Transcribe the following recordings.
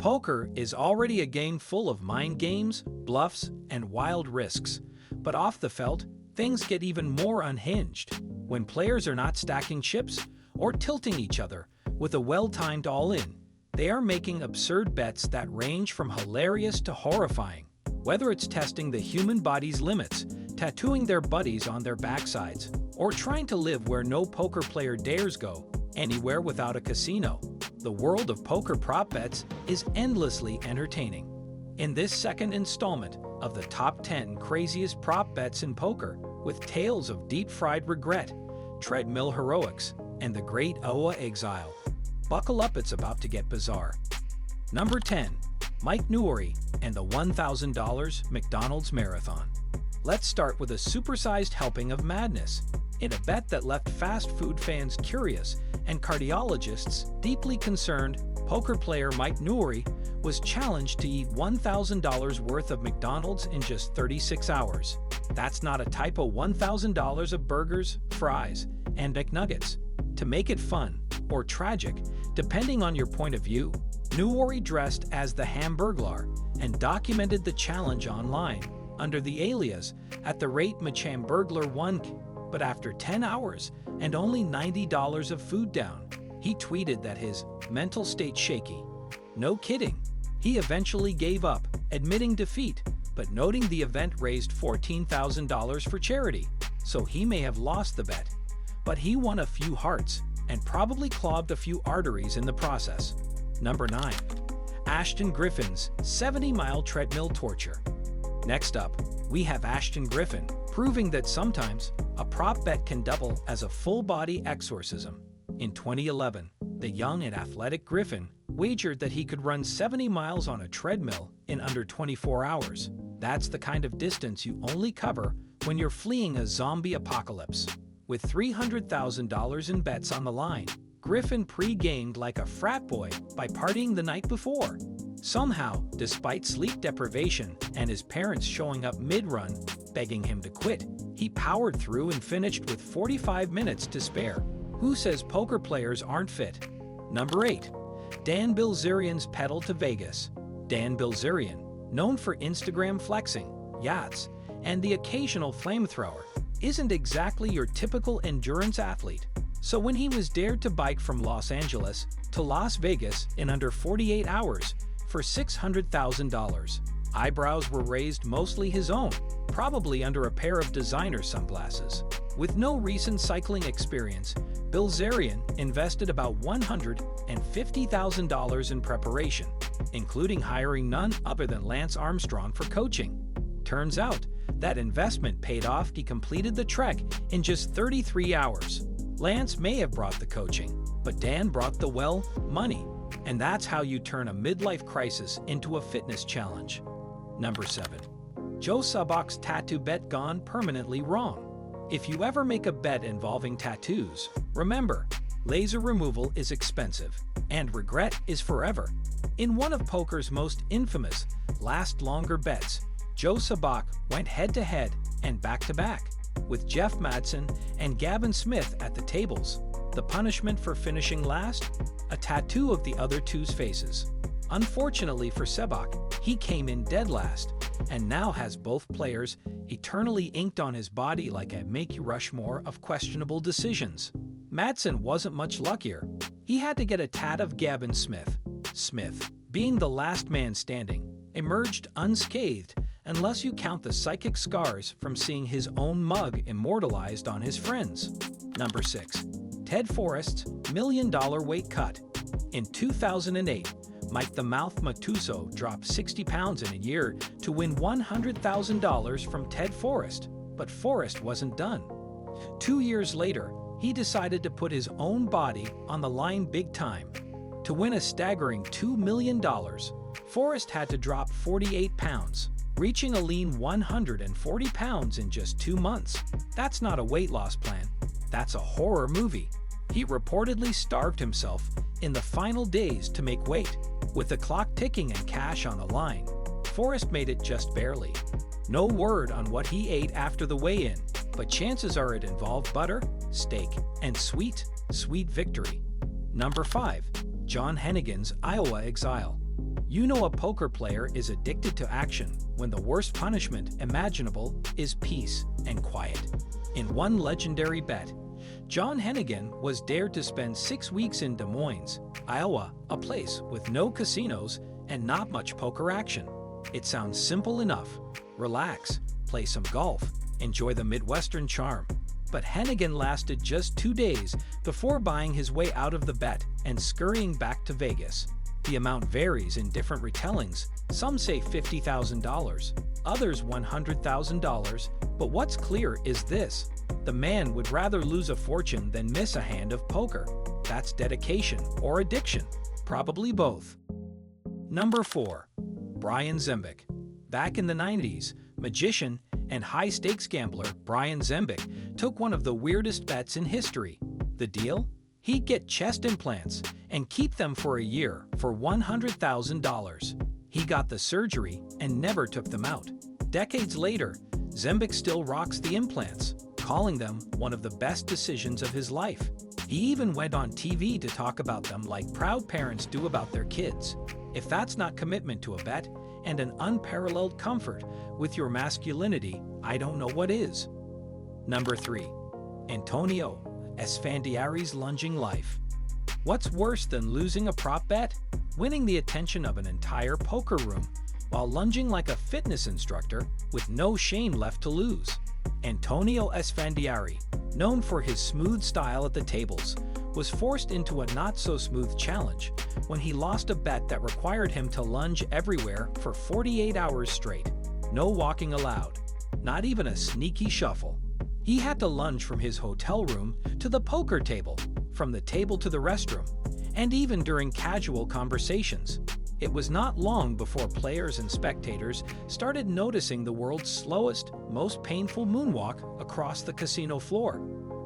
Poker is already a game full of mind games, bluffs, and wild risks. But off the felt, things get even more unhinged when players are not stacking chips or tilting each other with a well-timed all-in. They are making absurd bets that range from hilarious to horrifying. Whether it's testing the human body's limits, tattooing their buddies on their backsides, or trying to live where no poker player dares go, anywhere without a casino, the world of poker prop bets is endlessly entertaining. In this second installment of the top 10 craziest prop bets in poker, with tales of deep-fried regret, treadmill heroics, and the great Oa exile, buckle up, it's about to get bizarre. Number 10. Mike Noori and the $1,000 McDonald's Marathon. Let's start with a supersized helping of madness. In a bet that left fast food fans curious and cardiologists deeply concerned, poker player Mike Noori was challenged to eat $1,000 worth of McDonald's in just 36 hours. That's not a typo, $1,000 of burgers, fries, and McNuggets. To make it fun, or tragic, depending on your point of view, Noori dressed as the Hamburglar and documented the challenge online under the alias @MachamBurglar1. But after 10 hours and only $90 of food down, he tweeted that his mental state shaky. No kidding. He eventually gave up, admitting defeat, but noting the event raised $14,000 for charity, so he may have lost the bet. But he won a few hearts and probably clogged a few arteries in the process. Number 9. Ashton Griffin's 70-mile treadmill torture. Next up, we have Ashton Griffin, proving that sometimes a prop bet can double as a full-body exorcism. In 2011, the young and athletic Griffin wagered that he could run 70 miles on a treadmill in under 24 hours. That's the kind of distance you only cover when you're fleeing a zombie apocalypse. With $300,000 in bets on the line, Griffin pre-gamed like a frat boy by partying the night before. Somehow, despite sleep deprivation and his parents showing up mid-run, begging him to quit, he powered through and finished with 45 minutes to spare. Who says poker players aren't fit? Number 8. Dan Bilzerian's pedal to Vegas. Dan Bilzerian, known for Instagram flexing, yachts, and the occasional flamethrower, isn't exactly your typical endurance athlete. So when he was dared to bike from Los Angeles to Las Vegas in under 48 hours for $600,000, eyebrows were raised, mostly his own, probably under a pair of designer sunglasses. With no recent cycling experience, Bilzerian invested about $150,000 in preparation, including hiring none other than Lance Armstrong for coaching. Turns out, that investment paid off. He completed the trek in just 33 hours. Lance may have brought the coaching, but Dan brought the, well, money. And that's how you turn a midlife crisis into a fitness challenge. Number 7. Joe Subak's tattoo bet gone permanently wrong. If you ever make a bet involving tattoos, remember, laser removal is expensive, and regret is forever. In one of poker's most infamous, last longer bets, Joe Subak went head-to-head and back-to-back, with Jeff Madsen and Gavin Smith at the tables. The punishment for finishing last? A tattoo of the other two's faces. Unfortunately for Subak, he came in dead last, and now has both players eternally inked on his body like a Make Rushmore of questionable decisions. Madsen wasn't much luckier. He had to get a tat of Gavin Smith. Smith, being the last man standing, emerged unscathed unless you count the psychic scars from seeing his own mug immortalized on his friends. Number 6. Ted Forrest's $1 million weight cut. In 2008, Mike the Mouth Matuso dropped 60 pounds in a year to win $100,000 from Ted Forrest, but Forrest wasn't done. 2 years later, he decided to put his own body on the line big time. To win a staggering $2 million, Forrest had to drop 48 pounds, reaching a lean 140 pounds in just 2 months. That's not a weight loss plan. That's a horror movie. He reportedly starved himself in the final days to make weight. With the clock ticking and cash on the line, Forrest made it just barely. No word on what he ate after the weigh-in, but chances are it involved butter, steak, and sweet victory. Number 5. John Hennigan's Iowa exile. You know a poker player is addicted to action when the worst punishment imaginable is peace and quiet. In one legendary bet, John Hennigan was dared to spend 6 weeks in Des Moines, Iowa, a place with no casinos and not much poker action. It sounds simple enough. Relax, play some golf, enjoy the Midwestern charm. But Hennigan lasted just 2 days before buying his way out of the bet and scurrying back to Vegas. The amount varies in different retellings. Some say $50,000, others $100,000, but what's clear is this: the man would rather lose a fortune than miss a hand of poker. That's dedication or addiction, probably both. Number 4. Brian Zembic. Back in the 90s, magician and high-stakes gambler Brian Zembic took one of the weirdest bets in history. The deal? He'd get chest implants and keep them for a year for $100,000. He got the surgery and never took them out. Decades later, Zembic still rocks the implants, calling them one of the best decisions of his life. He even went on TV to talk about them like proud parents do about their kids. If that's not commitment to a bet and an unparalleled comfort with your masculinity, I don't know what is. Number 3. Antonio Esfandiari's lunging life. What's worse than losing a prop bet? Winning the attention of an entire poker room while lunging like a fitness instructor with no shame left to lose. Antonio Esfandiari, known for his smooth style at the tables, was forced into a not-so-smooth challenge when he lost a bet that required him to lunge everywhere for 48 hours straight. No walking allowed, not even a sneaky shuffle. He had to lunge from his hotel room to the poker table, from the table to the restroom, and even during casual conversations. It was not long before players and spectators started noticing the world's slowest, most painful moonwalk across the casino floor.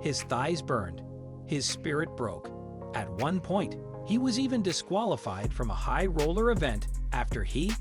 His thighs burned. His spirit broke. At one point, he was even disqualified from a high roller event after he,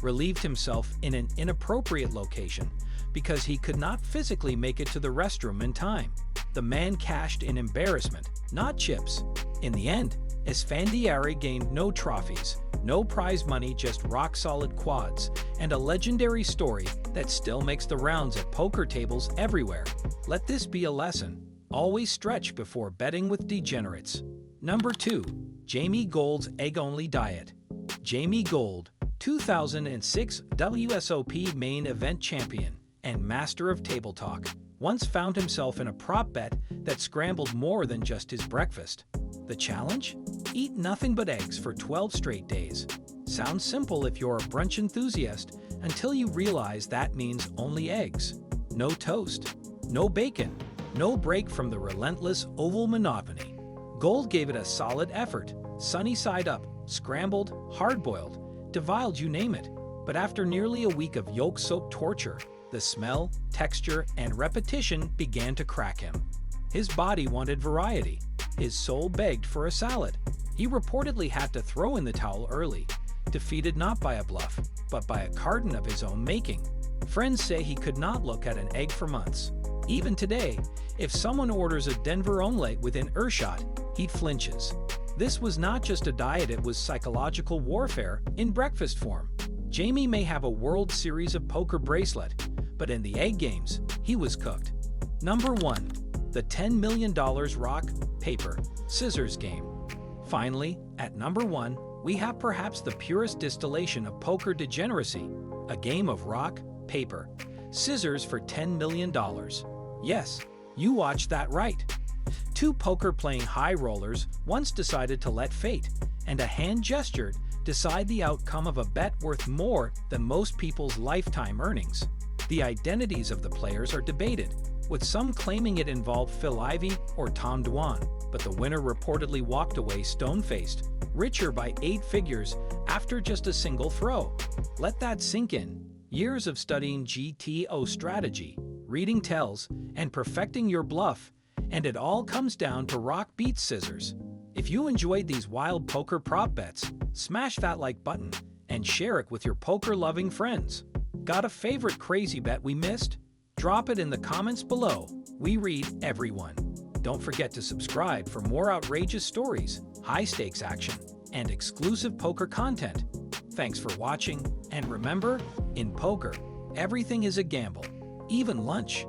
relieved himself in an inappropriate location because he could not physically make it to the restroom in time. The man cashed in embarrassment, not chips. In the end, Esfandiari gained no trophies, no prize money, just rock-solid quads, and a legendary story that still makes the rounds at poker tables everywhere. Let this be a lesson. Always stretch before betting with degenerates. Number 2. Jaime Gold's egg-only diet. Jaime Gold, 2006 WSOP main event champion and master of table talk, once found himself in a prop bet that scrambled more than just his breakfast. The challenge? Eat nothing but eggs for 12 straight days. Sounds simple if you're a brunch enthusiast, until you realize that means only eggs. No toast, no bacon, no break from the relentless oval monotony. Gold gave it a solid effort, sunny side up, scrambled, hard-boiled, deviled, you name it. But after nearly a week of yolk-soaked torture, the smell, texture, and repetition began to crack him. His body wanted variety. His soul begged for a salad. He reportedly had to throw in the towel early, defeated not by a bluff, but by a carton of his own making. Friends say he could not look at an egg for months. Even today, if someone orders a Denver omelette within earshot, he flinches. This was not just a diet, it was psychological warfare in breakfast form. Jaime may have a World Series of Poker bracelet, but in the egg games, he was cooked. Number 1. The $10 million rock, paper, scissors game. Finally, at number 1, we have perhaps the purest distillation of poker degeneracy, a game of rock, paper, scissors for $10 million. Yes, you watched that right. 2 poker-playing high rollers once decided to let fate and a hand gestured decide the outcome of a bet worth more than most people's lifetime earnings. The identities of the players are debated, with some claiming it involved Phil Ivey or Tom Dwan, but the winner reportedly walked away stone-faced, richer by 8 figures after just a single throw. Let that sink in. Years of studying GTO strategy, reading tells, and perfecting your bluff, and it all comes down to rock beats scissors. If you enjoyed these wild poker prop bets, smash that like button and share it with your poker-loving friends. Got a favorite crazy bet we missed? Drop it in the comments below. We read everyone. Don't forget to subscribe for more outrageous stories, high-stakes action, and exclusive poker content. Thanks for watching, and remember, in poker, everything is a gamble, even lunch.